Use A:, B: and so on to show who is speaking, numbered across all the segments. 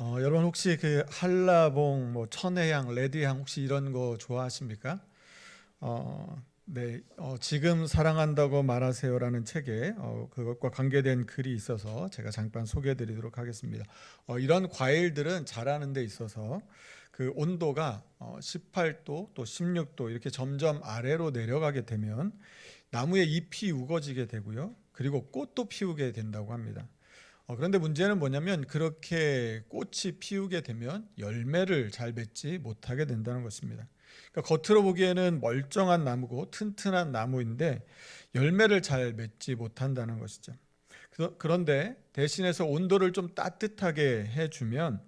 A: 여러분 혹시 그 한라봉, 뭐 천혜향, 레드향 혹시 이런 거 좋아하십니까? 네, 지금 사랑한다고 말하세요라는 책에 그것과 관계된 글이 있어서 제가 잠깐 소개해드리도록 하겠습니다. 이런 과일들은 자라는 데 있어서 그 온도가 18도 또 16도 이렇게 점점 아래로 내려가게 되면 나무의 잎이 우거지게 되고요. 그리고 꽃도 피우게 된다고 합니다. 그런데 문제는 뭐냐면 그렇게 꽃이 피우게 되면 열매를 잘 맺지 못하게 된다는 것입니다. 그러니까 겉으로 보기에는 멀쩡한 나무고 튼튼한 나무인데 열매를 잘 맺지 못한다는 것이죠. 그런데 대신해서 온도를 좀 따뜻하게 해주면,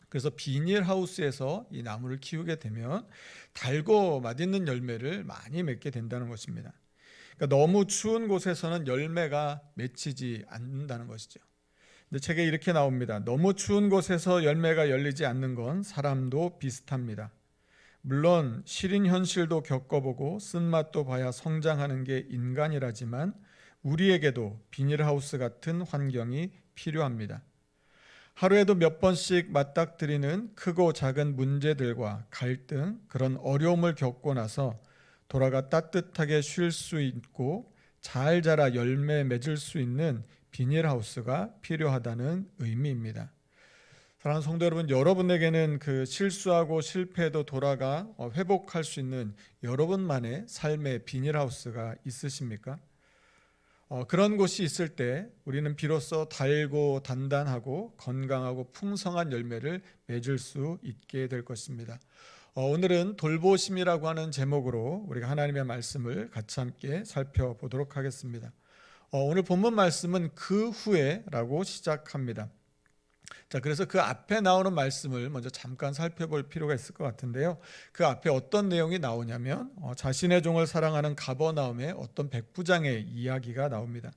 A: 그래서 비닐하우스에서 이 나무를 키우게 되면 달고 맛있는 열매를 많이 맺게 된다는 것입니다. 그러니까 너무 추운 곳에서는 열매가 맺히지 않는다는 것이죠. 근데 책에 이렇게 나옵니다. 너무 추운 곳에서 열매가 열리지 않는 건 사람도 비슷합니다. 물론 시린 현실도 겪어보고 쓴맛도 봐야 성장하는 게 인간이라지만 우리에게도 비닐하우스 같은 환경이 필요합니다. 하루에도 몇 번씩 맞닥뜨리는 크고 작은 문제들과 갈등, 그런 어려움을 겪고 나서 돌아가 따뜻하게 쉴 수 있고 잘 자라 열매 맺을 수 있는 비닐하우스가 필요하다는 의미입니다. 사랑하는 성도 여러분, 여러분에게는 그 실수하고 실패해도 돌아가 회복할 수 있는 여러분만의 삶의 비닐하우스가 있으십니까? 그런 곳이 있을 때 우리는 비로소 달고 단단하고 건강하고 풍성한 열매를 맺을 수 있게 될 것입니다. 오늘은 돌보심이라고 하는 제목으로 우리가 하나님의 말씀을 같이 함께 살펴보도록 하겠습니다. 오늘 본문 말씀은 그 후에라고 시작합니다. 자, 그래서 그 앞에 나오는 말씀을 먼저 잠깐 살펴볼 필요가 있을 것 같은데요. 그 앞에 어떤 내용이 나오냐면 자신의 종을 사랑하는 가버나움의 어떤 백부장의 이야기가 나옵니다.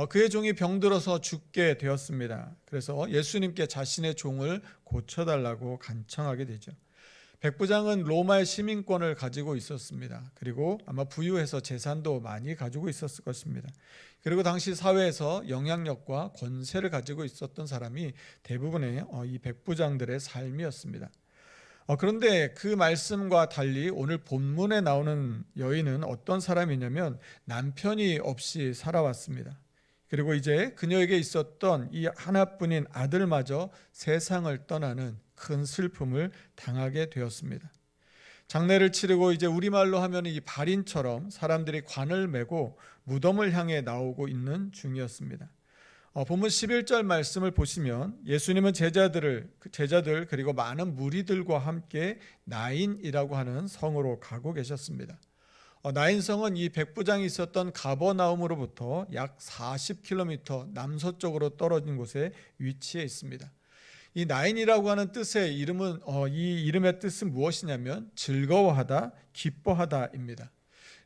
A: 그의 종이 병들어서 죽게 되었습니다. 그래서 예수님께 자신의 종을 고쳐달라고 간청하게 되죠. 백부장은 로마의 시민권을 가지고 있었습니다. 그리고 아마 부유해서 재산도 많이 가지고 있었을 것입니다. 그리고 당시 사회에서 영향력과 권세를 가지고 있었던 사람이 대부분의 이 백부장들의 삶이었습니다. 그런데 그 말씀과 달리 오늘 본문에 나오는 여인은 어떤 사람이냐면 남편이 없이 살아왔습니다. 그리고 이제 그녀에게 있었던 이 하나뿐인 아들마저 세상을 떠나는 큰 슬픔을 당하게 되었습니다. 장례를 치르고 이제 우리말로 하면 이 발인처럼 사람들이 관을 메고 무덤을 향해 나오고 있는 중이었습니다. 본문 11절 말씀을 보시면 예수님은 제자들 그리고 많은 무리들과 함께 나인이라고 하는 성으로 가고 계셨습니다. 나인성은 이 백부장이 있었던 가버나움으로부터 약 40km 남서쪽으로 떨어진 곳에 위치해 있습니다. 이 나인이라고 하는 뜻의 이름은 이 이름의 뜻은 무엇이냐면 즐거워하다, 기뻐하다입니다.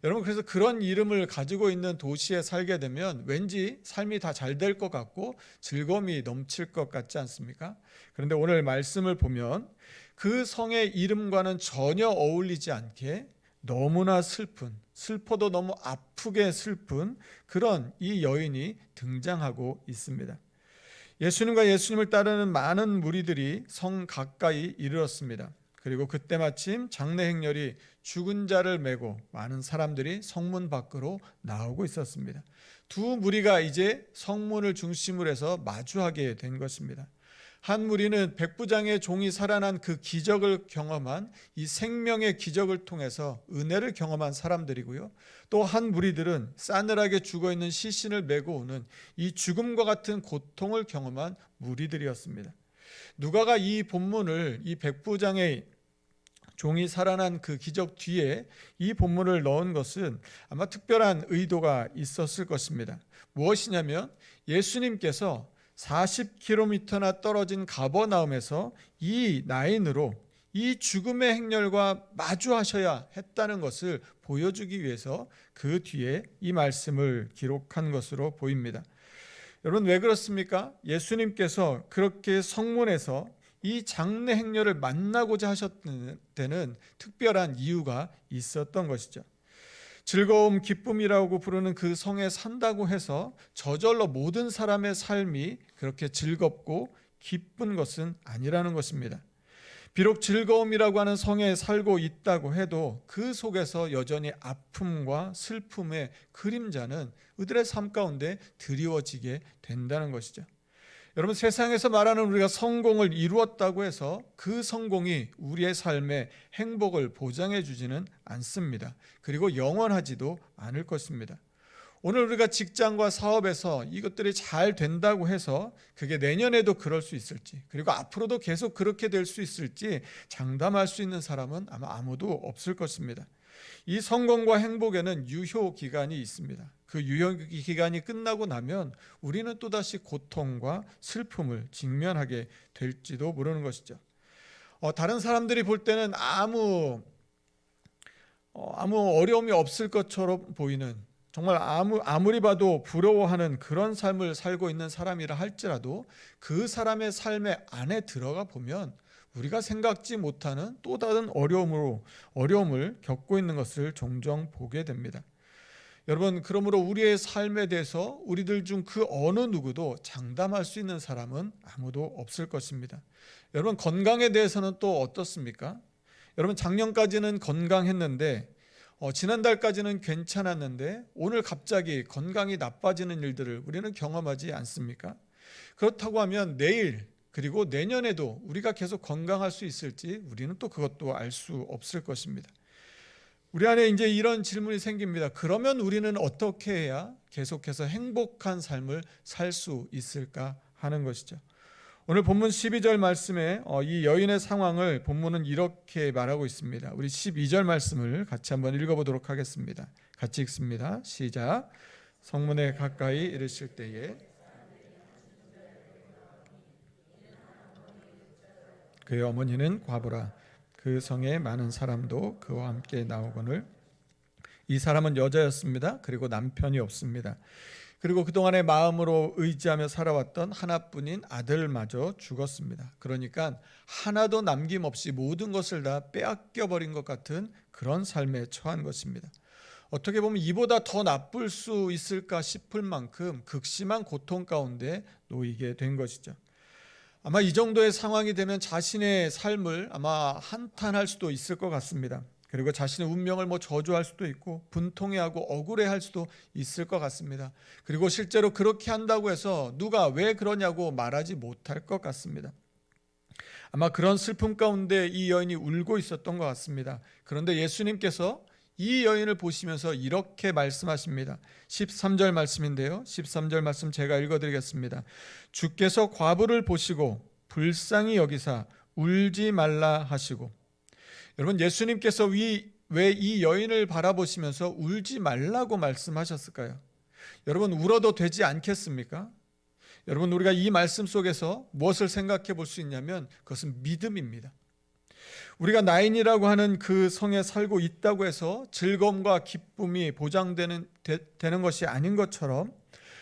A: 여러분, 그래서 그런 이름을 가지고 있는 도시에 살게 되면 왠지 삶이 다 잘 될 것 같고 즐거움이 넘칠 것 같지 않습니까? 그런데 오늘 말씀을 보면 그 성의 이름과는 전혀 어울리지 않게 너무나 슬퍼도 너무 아프게 슬픈 그런 이 여인이 등장하고 있습니다. 예수님과 예수님을 따르는 많은 무리들이 성 가까이 이르렀습니다. 그리고 그때 마침 장례 행렬이 죽은 자를 메고 많은 사람들이 성문 밖으로 나오고 있었습니다. 두 무리가 이제 성문을 중심으로 해서 마주하게 된 것입니다. 한 무리는 백부장의 종이 살아난 그 기적을 경험한 이 생명의 기적을 통해서 은혜를 경험한 사람들이고요. 또 한 무리들은 싸늘하게 죽어있는 시신을 메고 오는 이 죽음과 같은 고통을 경험한 무리들이었습니다. 누가가 이 본문을 이 백부장의 종이 살아난 그 기적 뒤에 이 본문을 넣은 것은 아마 특별한 의도가 있었을 것입니다. 무엇이냐면 예수님께서 40km나 떨어진 가버나움에서 이 나인으로 이 죽음의 행렬과 마주하셔야 했다는 것을 보여주기 위해서 그 뒤에 이 말씀을 기록한 것으로 보입니다. 여러분, 왜 그렇습니까? 예수님께서 그렇게 성문에서 이 장례 행렬을 만나고자 하셨던 데는 특별한 이유가 있었던 것이죠. 즐거움, 기쁨이라고 부르는 그 성에 산다고 해서 저절로 모든 사람의 삶이 그렇게 즐겁고 기쁜 것은 아니라는 것입니다. 비록 즐거움이라고 하는 성에 살고 있다고 해도 그 속에서 여전히 아픔과 슬픔의 그림자는 그들의 삶 가운데 드리워지게 된다는 것이죠. 여러분, 세상에서 말하는 우리가 성공을 이루었다고 해서 그 성공이 우리의 삶의 행복을 보장해 주지는 않습니다. 그리고 영원하지도 않을 것입니다. 오늘 우리가 직장과 사업에서 이것들이 잘 된다고 해서 그게 내년에도 그럴 수 있을지, 그리고 앞으로도 계속 그렇게 될 수 있을지 장담할 수 있는 사람은 아마 아무도 없을 것입니다. 이 성공과 행복에는 유효 기간이 있습니다. 그 유효 기간이 끝나고 나면 우리는 또다시 고통과 슬픔을 직면하게 될지도 모르는 것이죠. 다른 사람들이 볼 때는 아무 어려움이 없을 것처럼 보이는, 정말 아무리 봐도 부러워하는 그런 삶을 살고 있는 사람이라 할지라도 그 사람의 삶의 안에 들어가 보면 우리가 생각지 못하는 또 다른 어려움을 겪고 있는 것을 종종 보게 됩니다. 여러분, 그러므로 우리의 삶에 대해서 우리들 중 그 어느 누구도 장담할 수 있는 사람은 아무도 없을 것입니다. 여러분, 건강에 대해서는 또 어떻습니까? 여러분, 작년까지는 건강했는데 지난달까지는 괜찮았는데 오늘 갑자기 건강이 나빠지는 일들을 우리는 경험하지 않습니까? 그렇다고 하면 내일 그리고 내년에도 우리가 계속 건강할 수 있을지 우리는 또 그것도 알 수 없을 것입니다. 우리 안에 이제 이런 질문이 생깁니다. 그러면 우리는 어떻게 해야 계속해서 행복한 삶을 살 수 있을까 하는 것이죠. 오늘 본문 12절 말씀에 이 여인의 상황을 본문은 이렇게 말하고 있습니다. 우리 12절 말씀을 같이 한번 읽어보도록 하겠습니다. 같이 읽습니다. 시작. 성문에 가까이 이르실 때에 그의 어머니는 과부라. 그 성에 많은 사람도 그와 함께 나오거늘. 이 사람은 여자였습니다. 그리고 남편이 없습니다. 그리고 그동안의 마음으로 의지하며 살아왔던 하나뿐인 아들마저 죽었습니다. 그러니까 하나도 남김없이 모든 것을 다 빼앗겨버린 것 같은 그런 삶에 처한 것입니다. 어떻게 보면 이보다 더 나쁠 수 있을까 싶을 만큼 극심한 고통 가운데 놓이게 된 것이죠. 아마 이 정도의 상황이 되면 자신의 삶을 아마 한탄할 수도 있을 것 같습니다. 그리고 자신의 운명을 저주할 수도 있고 분통해하고 억울해할 수도 있을 것 같습니다. 그리고 실제로 그렇게 한다고 해서 누가 왜 그러냐고 말하지 못할 것 같습니다. 아마 그런 슬픔 가운데 이 여인이 울고 있었던 것 같습니다. 그런데 예수님께서 이 여인을 보시면서 이렇게 말씀하십니다. 13절 말씀인데요. 13절 말씀 제가 읽어드리겠습니다. 주께서 과부를 보시고 불쌍히 여기사 울지 말라 하시고. 여러분, 예수님께서 왜 이 여인을 바라보시면서 울지 말라고 말씀하셨을까요? 여러분, 울어도 되지 않겠습니까? 여러분, 우리가 이 말씀 속에서 무엇을 생각해 볼 수 있냐면 그것은 믿음입니다. 우리가 나인이라고 하는 그 성에 살고 있다고 해서 즐거움과 기쁨이 보장되는 것이 아닌 것처럼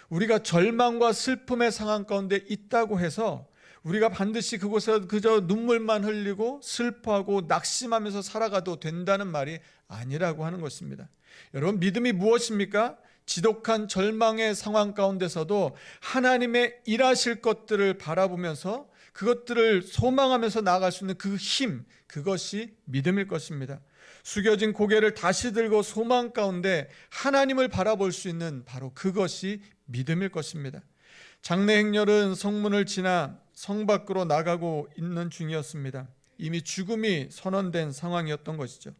A: 우리가 절망과 슬픔의 상황 가운데 있다고 해서 우리가 반드시 그곳에서 그저 눈물만 흘리고 슬퍼하고 낙심하면서 살아가도 된다는 말이 아니라고 하는 것입니다. 여러분, 믿음이 무엇입니까? 지독한 절망의 상황 가운데서도 하나님의 일하실 것들을 바라보면서 그것들을 소망하면서 나아갈 수 있는 그 힘, 그것이 믿음일 것입니다. 숙여진 고개를 다시 들고 소망 가운데 하나님을 바라볼 수 있는 바로 그것이 믿음일 것입니다. 장례 행렬은 성문을 지나 성 밖으로 나가고 있는 중이었습니다. 이미 죽음이 선언된 상황이었던 것이죠.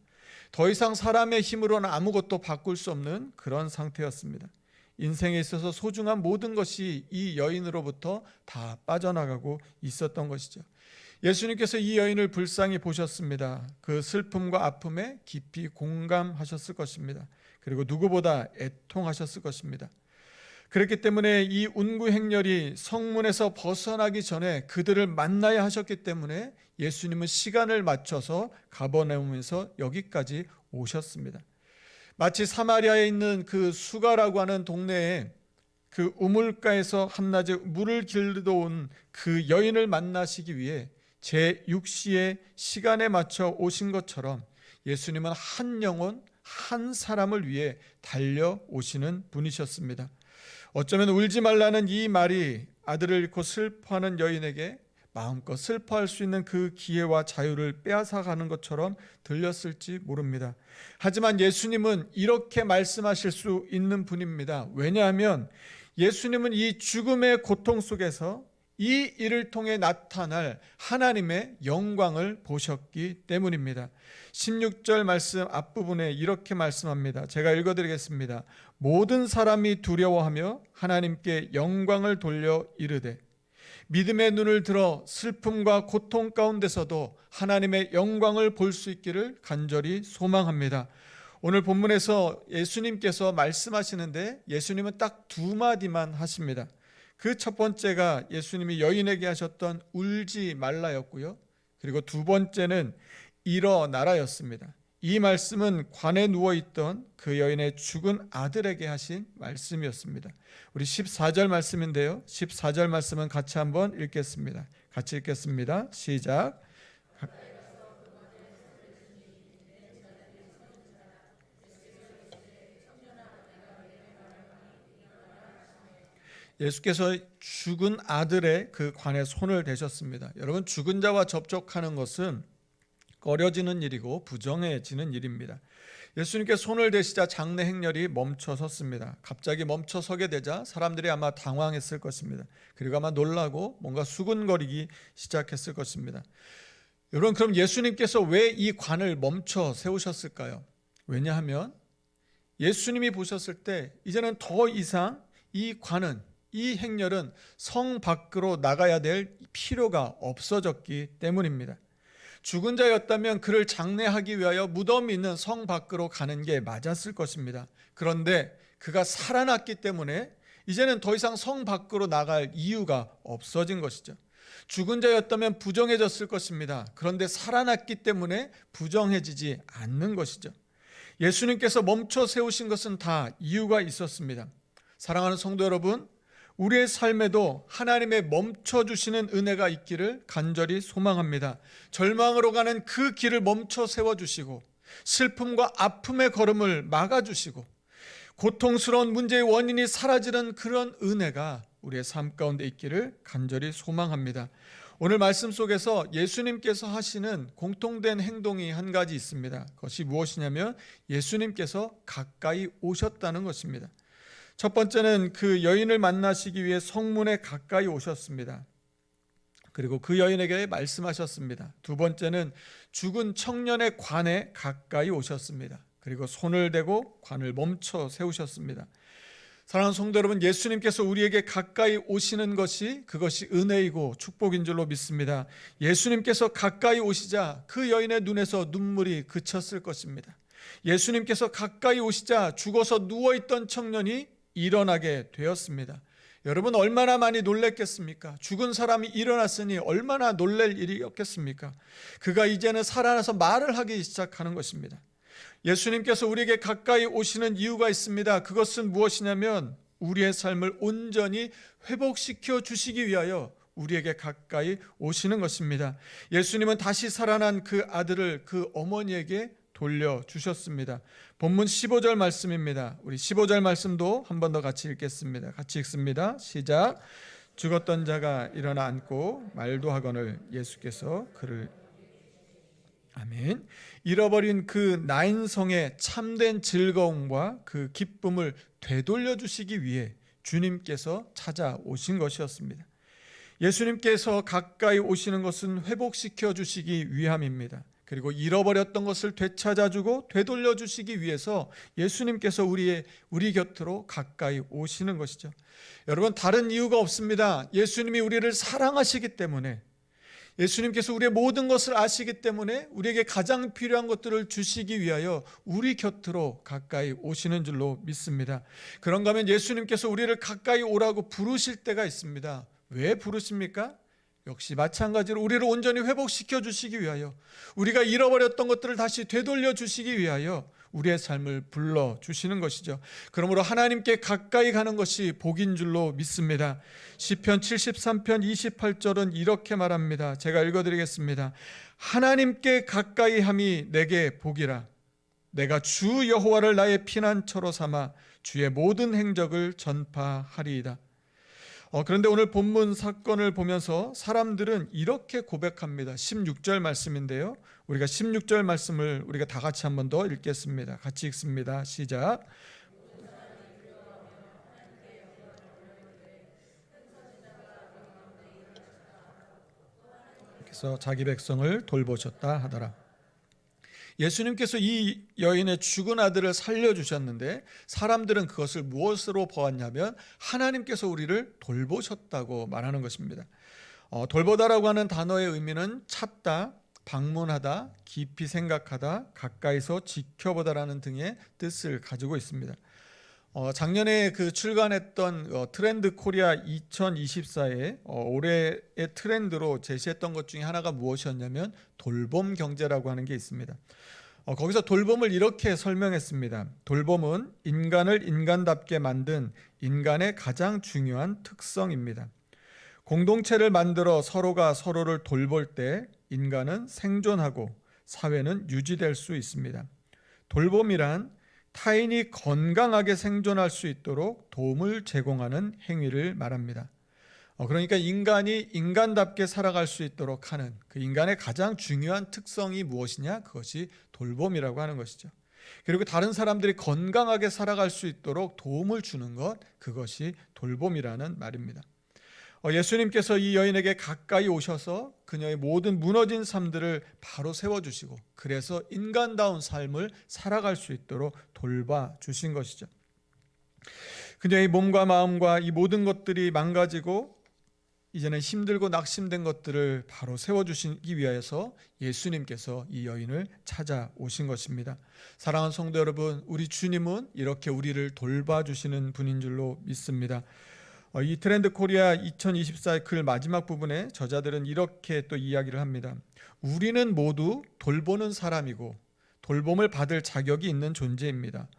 A: 더 이상 사람의 힘으로는 아무것도 바꿀 수 없는 그런 상태였습니다. 인생에 있어서 소중한 모든 것이 이 여인으로부터 다 빠져나가고 있었던 것이죠. 예수님께서 이 여인을 불쌍히 보셨습니다. 그 슬픔과 아픔에 깊이 공감하셨을 것입니다. 그리고 누구보다 애통하셨을 것입니다. 그렇기 때문에 이 운구 행렬이 성문에서 벗어나기 전에 그들을 만나야 하셨기 때문에 예수님은 시간을 맞춰서 가버나움에서 여기까지 오셨습니다. 마치 사마리아에 있는 그 수가라고 하는 동네에 그 우물가에서 한낮에 물을 길러 온 그 여인을 만나시기 위해 제6시의 시간에 맞춰 오신 것처럼 예수님은 한 영혼, 한 사람을 위해 달려오시는 분이셨습니다. 어쩌면 울지 말라는 이 말이 아들을 잃고 슬퍼하는 여인에게 마음껏 슬퍼할 수 있는 그 기회와 자유를 빼앗아가는 것처럼 들렸을지 모릅니다. 하지만 예수님은 이렇게 말씀하실 수 있는 분입니다. 왜냐하면 예수님은 이 죽음의 고통 속에서 이 일을 통해 나타날 하나님의 영광을 보셨기 때문입니다. 16절 말씀 앞부분에 이렇게 말씀합니다. 제가 읽어드리겠습니다. 모든 사람이 두려워하며 하나님께 영광을 돌려 이르되 믿음의 눈을 들어 슬픔과 고통 가운데서도 하나님의 영광을 볼 수 있기를 간절히 소망합니다. 오늘 본문에서 예수님께서 말씀하시는데 예수님은 딱 두 마디만 하십니다. 그 첫 번째가 예수님이 여인에게 하셨던 울지 말라였고요. 그리고 두 번째는 일어나라였습니다. 이 말씀은 관에 누워있던 그 여인의 죽은 아들에게 하신 말씀이었습니다. 우리 14절 말씀인데요. 14절 말씀은 같이 한번 읽겠습니다. 같이 읽겠습니다. 시작. 예수께서 죽은 아들의 그 관에 손을 대셨습니다. 여러분, 죽은 자와 접촉하는 것은 꺼려지는 일이고 부정해지는 일입니다. 예수님께 손을 대시자 장례 행렬이 멈춰 섰습니다. 갑자기 멈춰 서게 되자 사람들이 아마 당황했을 것입니다. 그리고 아마 놀라고 뭔가 수군거리기 시작했을 것입니다. 여러분, 그럼 예수님께서 왜 이 관을 멈춰 세우셨을까요? 왜냐하면 예수님이 보셨을 때 이제는 더 이상 이 관은, 이 행렬은 성 밖으로 나가야 될 필요가 없어졌기 때문입니다. 죽은 자였다면 그를 장례하기 위하여 무덤이 있는 성 밖으로 가는 게 맞았을 것입니다. 그런데 그가 살아났기 때문에 이제는 더 이상 성 밖으로 나갈 이유가 없어진 것이죠. 죽은 자였다면 부정해졌을 것입니다. 그런데 살아났기 때문에 부정해지지 않는 것이죠. 예수님께서 멈춰 세우신 것은 다 이유가 있었습니다. 사랑하는 성도 여러분, 우리의 삶에도 하나님의 멈춰주시는 은혜가 있기를 간절히 소망합니다. 절망으로 가는 그 길을 멈춰 세워주시고 슬픔과 아픔의 걸음을 막아주시고 고통스러운 문제의 원인이 사라지는 그런 은혜가 우리의 삶 가운데 있기를 간절히 소망합니다. 오늘 말씀 속에서 예수님께서 하시는 공통된 행동이 한 가지 있습니다. 그것이 무엇이냐면 예수님께서 가까이 오셨다는 것입니다. 첫 번째는 그 여인을 만나시기 위해 성문에 가까이 오셨습니다. 그리고 그 여인에게 말씀하셨습니다. 두 번째는 죽은 청년의 관에 가까이 오셨습니다. 그리고 손을 대고 관을 멈춰 세우셨습니다. 사랑하는 성도 여러분, 예수님께서 우리에게 가까이 오시는 것이 그것이 은혜이고 축복인 줄로 믿습니다. 예수님께서 가까이 오시자 그 여인의 눈에서 눈물이 그쳤을 것입니다. 예수님께서 가까이 오시자 죽어서 누워있던 청년이 일어나게 되었습니다. 여러분, 얼마나 많이 놀랬겠습니까? 죽은 사람이 일어났으니 얼마나 놀랄 일이었겠습니까? 그가 이제는 살아나서 말을 하기 시작하는 것입니다. 예수님께서 우리에게 가까이 오시는 이유가 있습니다. 그것은 무엇이냐면 우리의 삶을 온전히 회복시켜 주시기 위하여 우리에게 가까이 오시는 것입니다. 예수님은 다시 살아난 그 아들을 그 어머니에게 돌려주셨습니다. 본문 15절 말씀입니다. 우리 15절 말씀도 한 번 더 같이 읽겠습니다. 같이 읽습니다. 시작. 죽었던 자가 일어나 앉고 말도 하거늘 예수께서 그를 아멘. 잃어버린 그 나인성의 참된 즐거움과 그 기쁨을 되돌려 주시기 위해 주님께서 찾아오신 것이었습니다. 예수님께서 가까이 오시는 것은 회복시켜 주시기 위함입니다. 그리고 잃어버렸던 것을 되찾아주고 되돌려 주시기 위해서 예수님께서 우리 곁으로 가까이 오시는 것이죠. 여러분, 다른 이유가 없습니다. 예수님이 우리를 사랑하시기 때문에, 예수님께서 우리의 모든 것을 아시기 때문에 우리에게 가장 필요한 것들을 주시기 위하여 우리 곁으로 가까이 오시는 줄로 믿습니다. 그런가 하면 예수님께서 우리를 가까이 오라고 부르실 때가 있습니다. 왜 부르십니까? 역시 마찬가지로 우리를 온전히 회복시켜 주시기 위하여, 우리가 잃어버렸던 것들을 다시 되돌려 주시기 위하여 우리의 삶을 불러주시는 것이죠. 그러므로 하나님께 가까이 가는 것이 복인 줄로 믿습니다. 시편 73편 28절은 이렇게 말합니다. 제가 읽어드리겠습니다. 하나님께 가까이 함이 내게 복이라. 내가 주 여호와를 나의 피난처로 삼아 주의 모든 행적을 전파하리이다. 그런데 오늘 본문 사건을 보면서 사람들은 이렇게 고백합니다. 16절 말씀인데요. 우리가 16절 말씀을 우리가 다 같이 한 번 더 읽겠습니다. 같이 읽습니다. 시작. 그래서 자기 백성을 돌보셨다 하더라. 예수님께서 이 여인의 죽은 아들을 살려주셨는데 사람들은 그것을 무엇으로 보았냐면 하나님께서 우리를 돌보셨다고 말하는 것입니다. 돌보다라고 하는 단어의 의미는 찾다, 방문하다, 깊이 생각하다, 가까이서 지켜보다라는 등의 뜻을 가지고 있습니다. 작년에 출간했던 트렌드 코리아 2024에 올해의 트렌드로 제시했던 것 중에 하나가 무엇이었냐면 돌봄 경제라고 하는 게 있습니다. 거기서 돌봄을 이렇게 설명했습니다. 돌봄은 인간을 인간답게 만든 인간의 가장 중요한 특성입니다. 공동체를 만들어 서로가 서로를 돌볼 때 인간은 생존하고 사회는 유지될 수 있습니다. 돌봄이란 타인이 건강하게 생존할 수 있도록 도움을 제공하는 행위를 말합니다. 그러니까 인간이 인간답게 살아갈 수 있도록 하는 그 인간의 가장 중요한 특성이 무엇이냐? 그것이 돌봄이라고 하는 것이죠. 그리고 다른 사람들이 건강하게 살아갈 수 있도록 도움을 주는 것, 그것이 돌봄이라는 말입니다. 예수님께서 이 여인에게 가까이 오셔서 그녀의 모든 무너진 삶들을 바로 세워주시고 그래서 인간다운 삶을 살아갈 수 있도록 돌봐주신 것이죠. 그녀의 몸과 마음과 이 모든 것들이 망가지고 이제는 힘들고 낙심된 것들을 바로 세워주시기 위해서 예수님께서 이 여인을 찾아오신 것입니다. 사랑하는 성도 여러분, 우리 주님은 이렇게 우리를 돌봐주시는 분인 줄로 믿습니다. 이 트렌드 코리아 2024의 글 마지막 부분에 저자들은 이렇게 또 이야기를 합니다. 우리는 모두 돌보는 사람이고 돌봄을 받을 자격이 있는 존재입니다.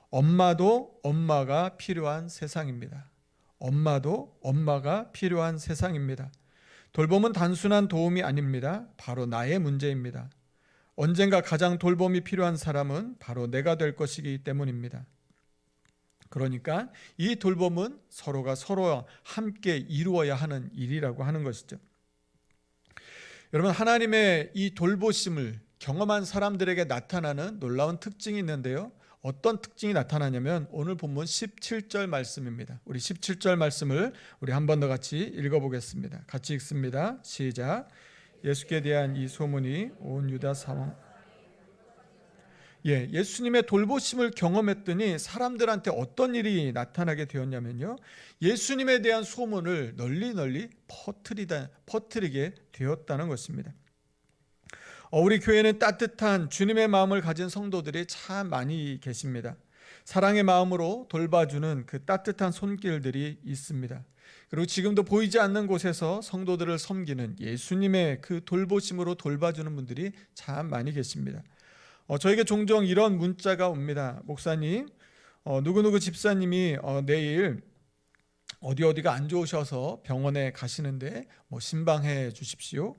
A: 엄마도 엄마가 필요한 세상입니다. 엄마도 엄마가 필요한 세상입니다. 돌봄은 단순한 도움이 아닙니다. 바로 나의 문제입니다. 언젠가 가장 돌봄이 필요한 사람은 바로 내가 될 것이기 때문입니다. 그러니까 이 돌봄은 서로가 서로와 함께 이루어야 하는 일이라고 하는 것이죠. 여러분, 하나님의 이 돌보심을 경험한 사람들에게 나타나는 놀라운 특징이 있는데요. 어떤 특징이 나타나냐면 오늘 본문 17절 말씀입니다. 우리 17절 말씀을 우리 한 번 더 같이 읽어보겠습니다. 같이 읽습니다. 시작. 예수께 대한 이 소문이 온 유다 사원 예수님의 돌보심을 경험했더니 사람들한테 어떤 일이 나타나게 되었냐면요. 예수님에 대한 소문을 널리 퍼뜨리게 되었다는 것입니다. 우리 교회는 따뜻한 주님의 마음을 가진 성도들이 참 많이 계십니다. 사랑의 마음으로 돌봐주는 그 따뜻한 손길들이 있습니다. 그리고 지금도 보이지 않는 곳에서 성도들을 섬기는 예수님의 그 돌보심으로 돌봐주는 분들이 참 많이 계십니다. 저에게 종종 이런 문자가 옵니다. 목사님, 누구누구 집사님이 내일 어디가 안 좋으셔서 병원에 가시는데 신방해 주십시오.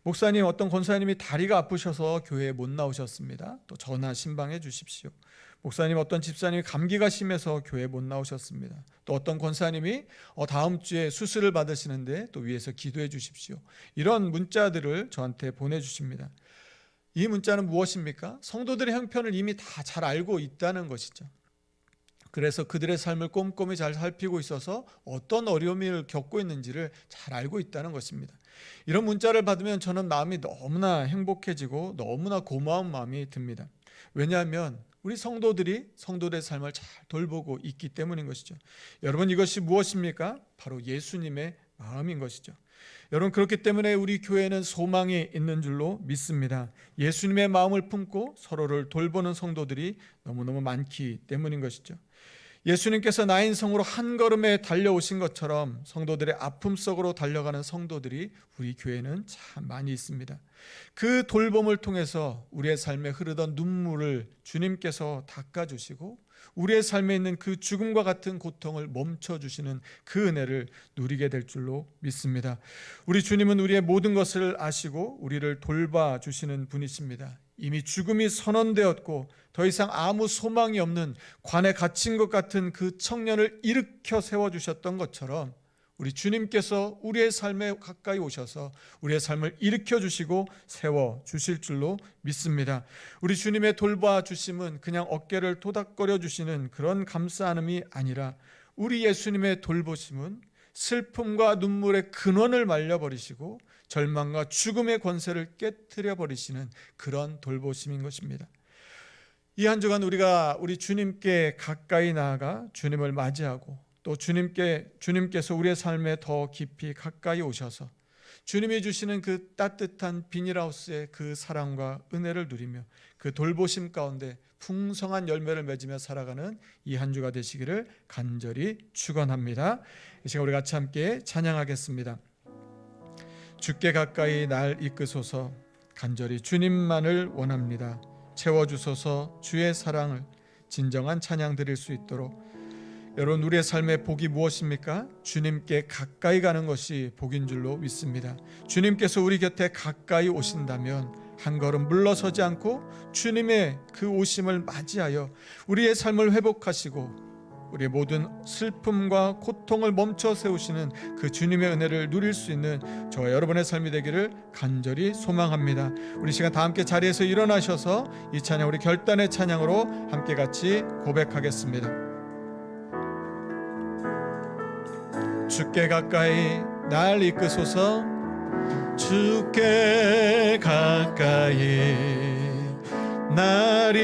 A: 목사님, 어떤 권사님이 다리가 아프셔서 교회에 못 나오셨습니다. 또 전화 신방해 주십시오. 목사님, 어떤 집사님이 감기가 심해서 교회에 못 나오셨습니다. 또 어떤 권사님이 다음 주에 수술을 받으시는데 또 위에서 기도해 주십시오. 이런 문자들을 저한테 보내주십니다. 이 문자는 무엇입니까? 성도들의 형편을 이미 다 잘 알고 있다는 것이죠. 그래서 그들의 삶을 꼼꼼히 잘 살피고 있어서 어떤 어려움을 겪고 있는지를 잘 알고 있다는 것입니다. 이런 문자를 받으면 저는 마음이 너무나 행복해지고 너무나 고마운 마음이 듭니다. 왜냐하면 우리 성도들의 삶을 잘 돌보고 있기 때문인 것이죠. 여러분, 이것이 무엇입니까? 바로 예수님의 마음인 것이죠. 여러분, 그렇기 때문에 우리 교회는 소망이 있는 줄로 믿습니다. 예수님의 마음을 품고 서로를 돌보는 성도들이 너무너무 많기 때문인 것이죠. 예수님께서 나인성으로 한 걸음에 달려오신 것처럼 성도들의 아픔 속으로 달려가는 성도들이 우리 교회는 참 많이 있습니다. 그 돌봄을 통해서 우리의 삶에 흐르던 눈물을 주님께서 닦아주시고 우리의 삶에 있는 그 죽음과 같은 고통을 멈춰주시는 그 은혜를 누리게 될 줄로 믿습니다. 우리 주님은 우리의 모든 것을 아시고 우리를 돌봐주시는 분이십니다. 이미 죽음이 선언되었고 더 이상 아무 소망이 없는 관에 갇힌 것 같은 그 청년을 일으켜 세워주셨던 것처럼 우리 주님께서 우리의 삶에 가까이 오셔서 우리의 삶을 일으켜 주시고 세워 주실 줄로 믿습니다. 우리 주님의 돌봐 주심은 그냥 어깨를 토닥거려 주시는 그런 감싸안음이 아니라 우리 예수님의 돌보심은 슬픔과 눈물의 근원을 말려버리시고 절망과 죽음의 권세를 깨트려 버리시는 그런 돌보심인 것입니다. 이 한 주간 우리가 우리 주님께 가까이 나아가 주님을 맞이하고 또 주님께서 우리의 삶에 더 깊이 가까이 오셔서 주님이 주시는 그 따뜻한 비닐하우스의 그 사랑과 은혜를 누리며 그 돌보심 가운데 풍성한 열매를 맺으며 살아가는 이 한 주가 되시기를 간절히 축원합니다. 이 시간 우리 같이 함께 찬양하겠습니다. 주께 가까이 날 이끄소서. 간절히 주님만을 원합니다. 채워주소서. 주의 사랑을 진정한 찬양 드릴 수 있도록. 여러분, 우리의 삶의 복이 무엇입니까? 주님께 가까이 가는 것이 복인 줄로 믿습니다. 주님께서 우리 곁에 가까이 오신다면 한 걸음 물러서지 않고 주님의 그 오심을 맞이하여 우리의 삶을 회복하시고 우리의 모든 슬픔과 고통을 멈춰 세우시는 그 주님의 은혜를 누릴 수 있는 저와 여러분의 삶이 되기를 간절히 소망합니다. 우리 시간 다 함께 자리에서 일어나셔서 이 찬양, 우리 결단의 찬양으로 함께 같이 고백하겠습니다. 주께 가까이 날 이끄소서. 주께 가까이 날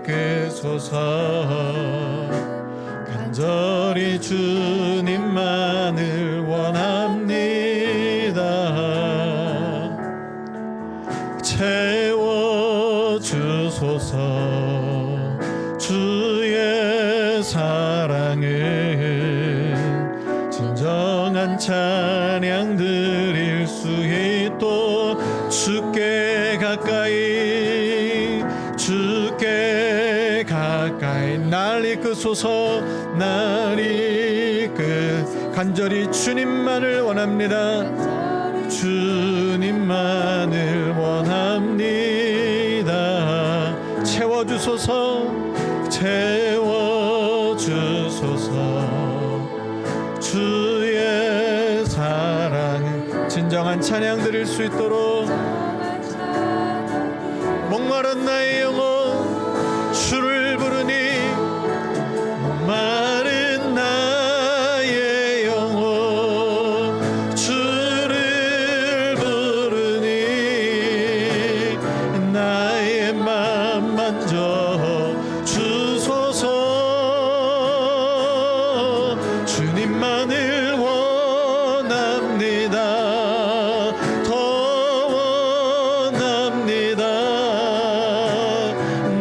A: 이끄소서. 간절히 주님만을 원합니다. 채워주소서. 주의 사랑을 진정한 찬양 드릴 수 있도록. 주께 가까이 날 이끄소서. 날 이끄 간절히 주님만을 원합니다. 주님만을 원합니다. 채워주소서. 채워주소서. 주의 사랑 진정한 찬양 드릴 수 있도록. 목마른 나의 영혼 주를 부르니. 목마른 나의 영혼 주를 부르니. 나의 맘 만져 주소서. 주님만을 원합니다. 더 원합니다.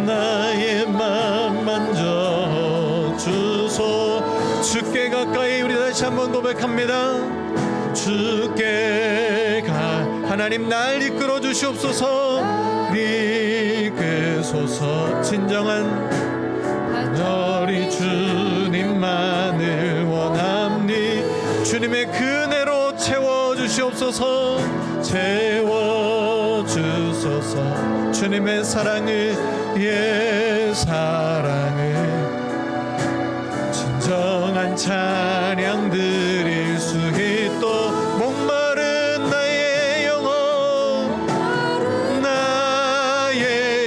A: 나의 맘 만져 주소. 주께 가까이. 우리 다시 한번 고백합니다. 주께 하나님 날 이끌어 주시옵소서. 이끄소서. 진정한 너리 주님만을 원합니. 주님의 그네로 채워주시옵소서. 채워주소서. 주님의 사랑을 사랑을 진정한 찬양 드릴 수 있도록. 목마른 나의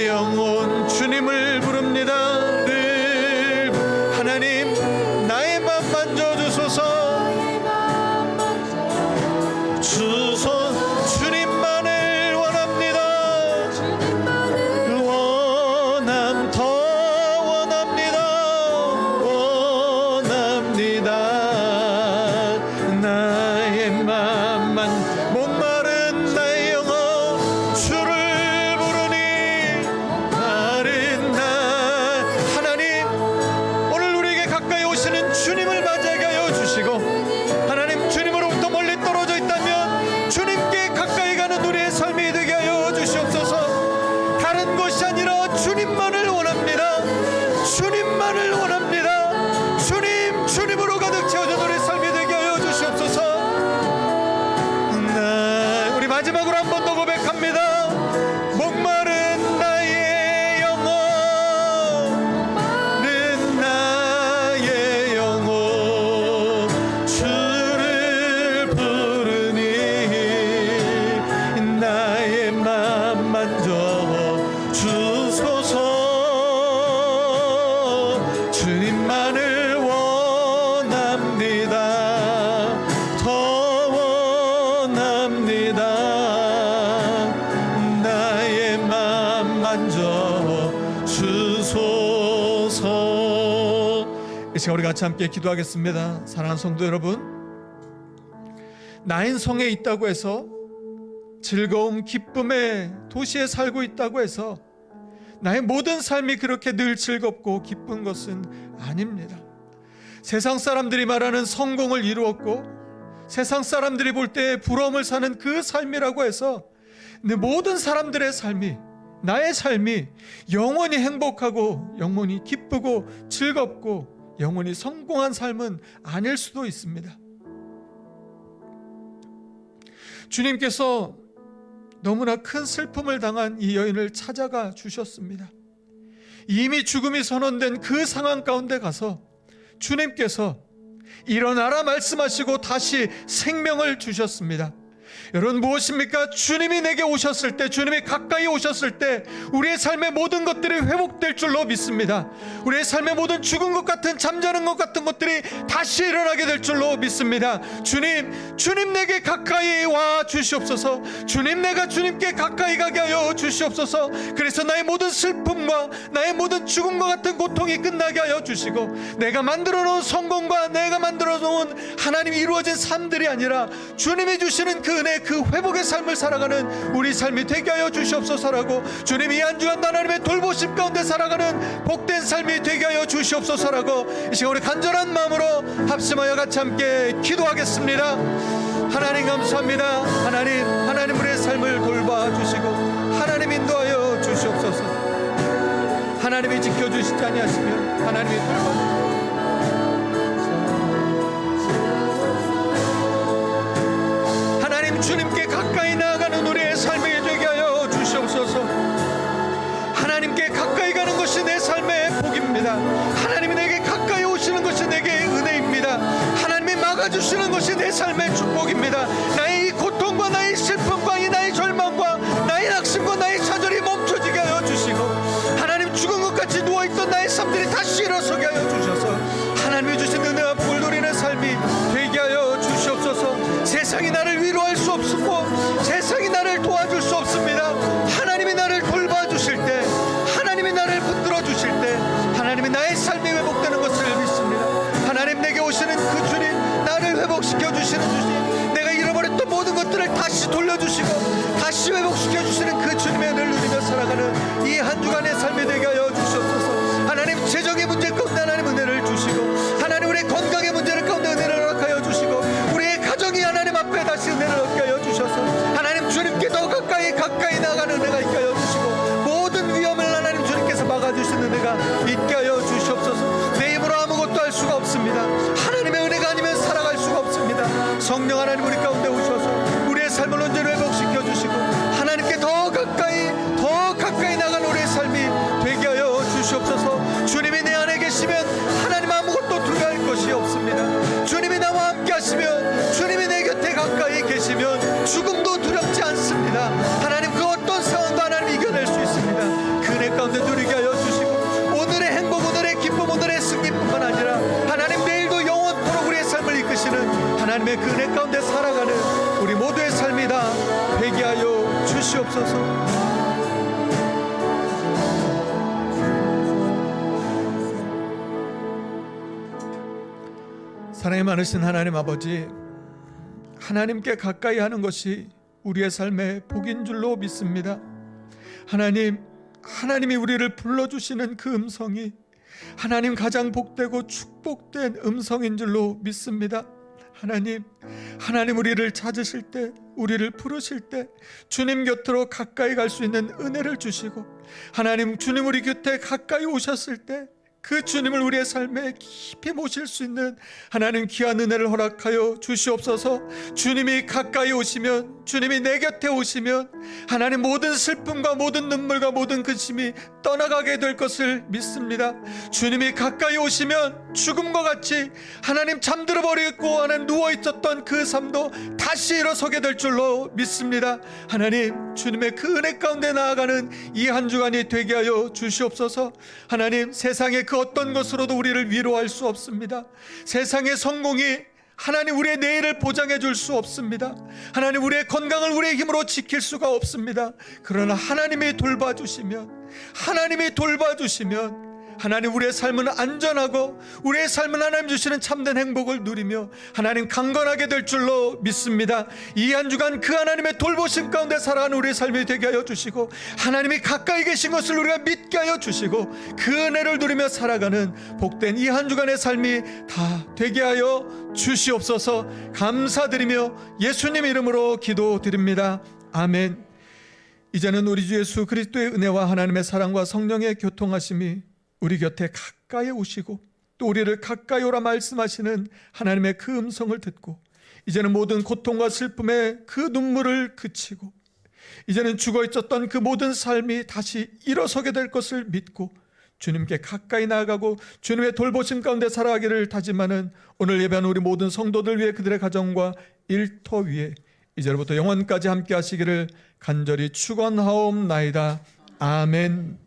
A: 영혼 주님을 부릅니다. 늘 하나님 나의 맘 만져주소서. 주님만을 원합니다. 더 원합니다. 원합니다. 나의 맘 만져 주소서. 이 시간 우리 같이 함께 기도하겠습니다. 사랑하는 성도 여러분, 나인 성에 있다고 해서, 즐거움 기쁨의 도시에 살고 있다고 해서 나의 모든 삶이 그렇게 늘 즐겁고 기쁜 것은 아닙니다. 세상 사람들이 말하는 성공을 이루었고, 세상 사람들이 볼 때 부러움을 사는 그 삶이라고 해서 내 모든 사람들의 삶이, 나의 삶이 영원히 행복하고 영원히 기쁘고 즐겁고 영원히 성공한 삶은 아닐 수도 있습니다. 주님께서 너무나 큰 슬픔을 당한 이 여인을 찾아가 주셨습니다. 이미 죽음이 선언된 그 상황 가운데 가서 주님께서 일어나라 말씀하시고 다시 생명을 주셨습니다. 여러분, 무엇입니까? 주님이 내게 오셨을 때, 주님이 가까이 오셨을 때 우리의 삶의 모든 것들이 회복될 줄로 믿습니다. 우리의 삶의 모든 죽은 것 같은, 잠자는 것 같은 것들이 다시 일어나게 될 줄로 믿습니다. 주님 내게 가까이 와 주시옵소서. 주님, 내가 주님께 가까이 가게 하여 주시옵소서. 그래서 나의 모든 슬픔과 나의 모든 죽은 것 같은 고통이 끝나게 하여 주시고, 내가 만들어 놓은 성공과 내가 만들어 놓은 하나님이 이루어진 삶들이 아니라 주님이 주시는 그 은혜, 그 회복의 삶을 살아가는 우리 삶이 되게 하여 주시옵소서라고, 주님이 한 주간 하나님의 돌보심 가운데 살아가는 복된 삶이 되게 하여 주시옵소서라고, 이 시간 우리 간절한 마음으로 합심하여 같이 함께 기도하겠습니다. 하나님 감사합니다. 하나님 우리의 삶을 돌봐주시고 하나님 인도하여 주시옵소서. 하나님이 지켜주시지 아니하시면 하나님이 돌봐주시옵소서. 주님께 가까이 나아가는 우리의 삶이 되게 하여 주시옵소서. 하나님께 가까이 가는 것이 내 삶의 복입니다. 하나님이 내게 가까이 오시는 것이 내게 은혜입니다. 하나님이 막아주시는 것이 내 삶의 축복입니다. 나의 이 고통과 나의 슬픔과 나의 절망과 나의 낙심과 나의 좌절이 멈춰지게 하여 주시고, 하나님 죽은 것 같이 누워있던 나의 삶들이 다시 일어서게 하여 주셔서 하나님이 주신 은혜와 복을 누리는 삶이 되게 하여 주시옵소서. 세상이 나를 위로할 수 없고 세상이 나를 도와줄 수 없습니다. 하나님이 나를 돌봐주실 때, 하나님이 나를 붙들어 주실 때 하나님이 나의 삶이 회복되는 것을 믿습니다. 하나님, 내게 오시는 그 주님, 나를 회복시켜 주시는 주님, 내가 잃어버렸던 모든 것들을 다시 돌려주시고 다시 회복시켜 주시는 그 주님의 은혜를 누리며 살아가는 이 한 주간의 삶이 되게 하여 주시옵소서. 하나님, 재정의 문제 가운데 하나님 은혜를 주시고, 하나님 우리의 건강의 문제를 가운데 은혜를 허락하여 주시고, 우리의 가정이 하나님 앞에 다시 은혜를 얻게 하여 주셔서 하나님 주님께 더 가까이 나가는 은혜가 있게 하여 주시고, 모든 위험을 하나님 주님께서 막아주시는 은혜가 있게 하여 주시옵소서. 내 힘으로 아무것도 할 수가 없습니다. 하나님의 은혜가 아니면 살아갈 수가 없습니다. 성령 하나님 우리 가운데 오셔서 우리의 삶을 온전히 회복시켜 주시고, 하나님께 더 가까이 나가는 우리의 삶이 되게 하여 주시옵소서. 주님이 내 안에 계시면 하나님 아무것도 두려워할 것이 없습니다. 주님이 나와 함께 하시면, 주님이 내 곁에 가까이 계시면 죽음도 두렵지 않습니다. 하나님, 그 어떤 상황도 하나님 이겨낼 수 있습니다. 그 은혜 가운데 누리게 하여 주시고, 오늘의 행복, 오늘의 기쁨, 오늘의 승리뿐만 아니라 하나님 내일도 영원토록 우리의 삶을 이끄시는 하나님의 그 은혜 가운데 살아가는 우리 모두의 삶이 다 되게 하여 주시옵소서. 사랑이 많으신 하나님 아버지, 하나님께 가까이 하는 것이 우리의 삶의 복인 줄로 믿습니다. 하나님이 우리를 불러주시는 그 음성이 하나님 가장 복되고 축복된 음성인 줄로 믿습니다. 하나님 우리를 찾으실 때, 우리를 부르실 때 주님 곁으로 가까이 갈 수 있는 은혜를 주시고, 하나님 주님 우리 곁에 가까이 오셨을 때 그 주님을 우리의 삶에 깊이 모실 수 있는 하나님 귀한 은혜를 허락하여 주시옵소서. 주님이 가까이 오시면, 주님이 내 곁에 오시면 하나님 모든 슬픔과 모든 눈물과 모든 근심이 떠나가게 될 것을 믿습니다. 주님이 가까이 오시면 죽음과 같이 하나님 잠들어 버리고 하나님 누워있었던 그 삶도 다시 일어서게 될 줄로 믿습니다. 하나님, 주님의 그 은혜 가운데 나아가는 이 한 주간이 되게 하여 주시옵소서. 하나님, 세상의 그 어떤 것으로도 우리를 위로할 수 없습니다. 세상의 성공이 하나님, 우리의 내일을 보장해 줄 수 없습니다. 하나님, 우리의 건강을 우리의 힘으로 지킬 수가 없습니다. 그러나 하나님이 돌봐주시면, 하나님, 우리의 삶은 안전하고 우리의 삶은 하나님 주시는 참된 행복을 누리며 하나님 강건하게 될 줄로 믿습니다. 이 한 주간 그 하나님의 돌보심 가운데 살아가는 우리의 삶이 되게 하여 주시고, 하나님이 가까이 계신 것을 우리가 믿게 하여 주시고, 그 은혜를 누리며 살아가는 복된 이 한 주간의 삶이 다 되게 하여 주시옵소서. 감사드리며 예수님 이름으로 기도드립니다. 아멘. 이제는 우리 주 예수 그리스도의 은혜와 하나님의 사랑과 성령의 교통하심이 우리 곁에 가까이 오시고 또 우리를 가까이 오라 말씀하시는 하나님의 그 음성을 듣고, 이제는 모든 고통과 슬픔의 그 눈물을 그치고, 이제는 죽어 있었던 그 모든 삶이 다시 일어서게 될 것을 믿고 주님께 가까이 나아가고 주님의 돌보심 가운데 살아가기를 다짐하는 오늘 예배하는 우리 모든 성도들 위해, 그들의 가정과 일터 위에 이제부터 영원까지 함께 하시기를 간절히 축원하옵나이다. 아멘.